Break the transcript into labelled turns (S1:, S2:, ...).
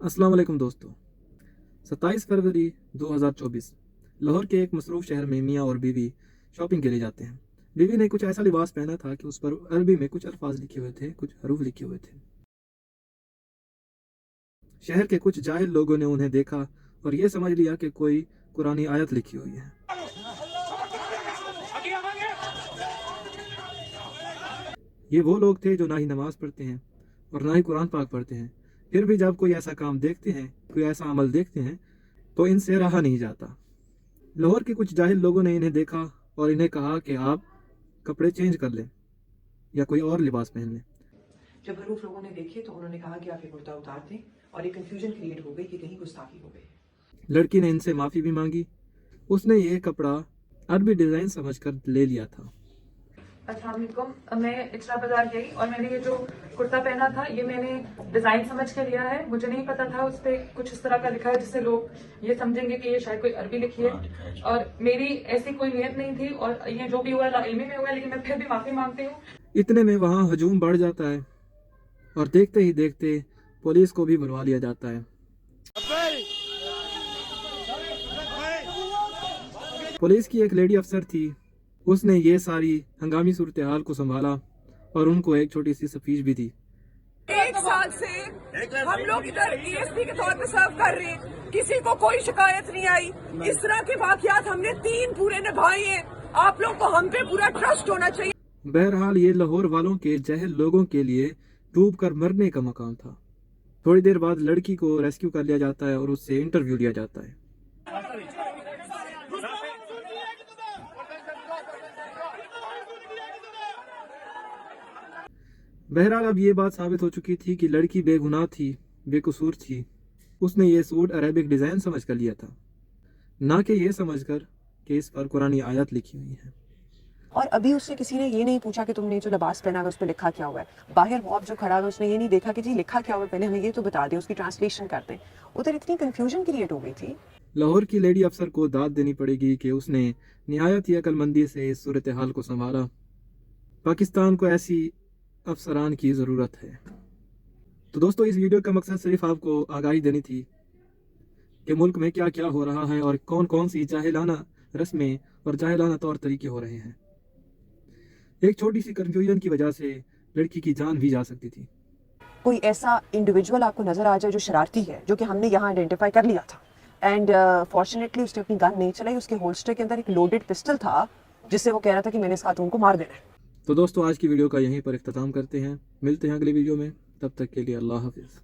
S1: अस्सलाम वालेकुम दोस्तों। 27 फरवरी 2024 लाहौर के एक मसरूफ़ शहर में मियाँ और बीवी शॉपिंग के लिए जाते हैं। बीवी ने कुछ ऐसा लिबास पहना था कि उस पर अरबी में कुछ अल्फाज लिखे हुए थे, कुछ हरूफ लिखे हुए थे। शहर के कुछ जाहिल लोगों ने उन्हें देखा और ये समझ लिया कि कोई कुरानी आयत लिखी हुई है। ये वो लोग थे जो ना ही नमाज पढ़ते हैं और ना ही कुरान पाक पढ़ते हैं, फिर भी जब कोई ऐसा काम देखते हैं, कोई ऐसा अमल देखते हैं तो इनसे रहा नहीं जाता। लाहौर के कुछ जाहिल लोगों ने इन्हें देखा और इन्हें कहा कि आप कपड़े चेंज कर लें या कोई और लिबास पहन लें।
S2: जब हरूफ लोगों ने देखे तो उन्होंने कहा कि आप ये कुर्ता उतार दें और एक कंफ्यूजन क्रिएट हो गई कि कहीं गुस्ताखी हो गई।
S1: लड़की ने इनसे माफ़ी भी मांगी। उसने ये कपड़ा अरबी डिज़ाइन समझकर ले लिया था।
S3: अस्सलाम वालेकुम। मैं इचरा बाजार गई और मैंने ये जो कुर्ता पहना था ये मैंने डिज़ाइन समझ के लिया है। मुझे नहीं पता था उस पर कुछ इस तरह का लिखा है जिससे लोग ये समझेंगे कि ये शायद कोई अरबी लिखी है, और मेरी ऐसी कोई नियत नहीं थी और ये जो भी हुआ इल्मी में हुआ, लेकिन मैं फिर भी माफ़ी मांगती हूँ।
S1: इतने में वहाँ हजूम बढ़ जाता है और देखते ही देखते पुलिस को भी बुलवा लिया जाता है। पुलिस की एक लेडी अफसर थी, उसने ये सारी हंगामी सूरत हाल को संभाला और उनको एक छोटी सी स्पीच भी दी।
S4: 1 साल से हम लोग इधर ESP के तौर पे सर्व कर रहे हैं, किसी को कोई शिकायत नहीं आई। इस तरह के वाकयात हमने 3 पूरे निभाए हैं। आप लोग को हम पे पूरा ट्रस्ट होना चाहिए।
S1: बहरहाल ये लाहौर वालों के जहल लोगों के लिए डूब कर मरने का मकाम था। थोड़ी देर बाद लड़की को रेस्क्यू कर लिया जाता है और उससे इंटरव्यू लिया जाता है। बहरहाल अब ये बात साबित हो चुकी थी कि लड़की बेगुनाह थी, बेकसूर थी। उसने ये सूट अरेबिक डिज़ाइन समझ कर लिया था, ना कि ये समझकर कि इस पर कुरानी आयत लिखी हुई है।
S2: और अभी उससे किसी ने ये नहीं पूछा कि तुमने जो लिबास पहना है उस पर लिखा क्या हुआ है। बाहर मॉब जो खड़ा था उसने ये नहीं देखा कि जी लिखा क्या हुआ है, पहले हमें ये तो बता दें, उसकी ट्रांसलेशन कर दें। उधर इतनी कंफ्यूजन क्रिएट हो गई थी।
S1: लाहौर की लेडी अफसर को दाद देनी पड़ेगी कि उसने निहायत ही अक्लमंदी से इस सूरत हाल को संभाला। पाकिस्तान को ऐसी अफसरान की ज़रूरत है। तो दोस्तों, इस वीडियो का मकसद सिर्फ आपको आगाही देनी थी कि मुल्क में क्या क्या हो रहा है और कौन कौन सी जाहिलाना रस्में और जाहिलाना तौर तरीके हो रहे हैं। एक छोटी सी कंफ्यूजन की वजह से लड़की की जान भी जा सकती थी।
S2: कोई ऐसा इंडिविजुअल आपको नजर आ जाए जो शरारती है, जो कि हमने यहाँ आइडेंटिफाई कर लिया था, एंड फॉर्चुनेटली उसने अपनी गन नहीं चलाई। उसके होल्स्टर के अंदर एक लोडेड पिस्टल था जिससे वो कह रहा था कि मैंने इस खातून को मार देना है।
S1: तो दोस्तों, आज की वीडियो का यहीं पर इख्तिताम करते हैं। मिलते हैं अगली वीडियो में, तब तक के लिए अल्लाह हाफिज़।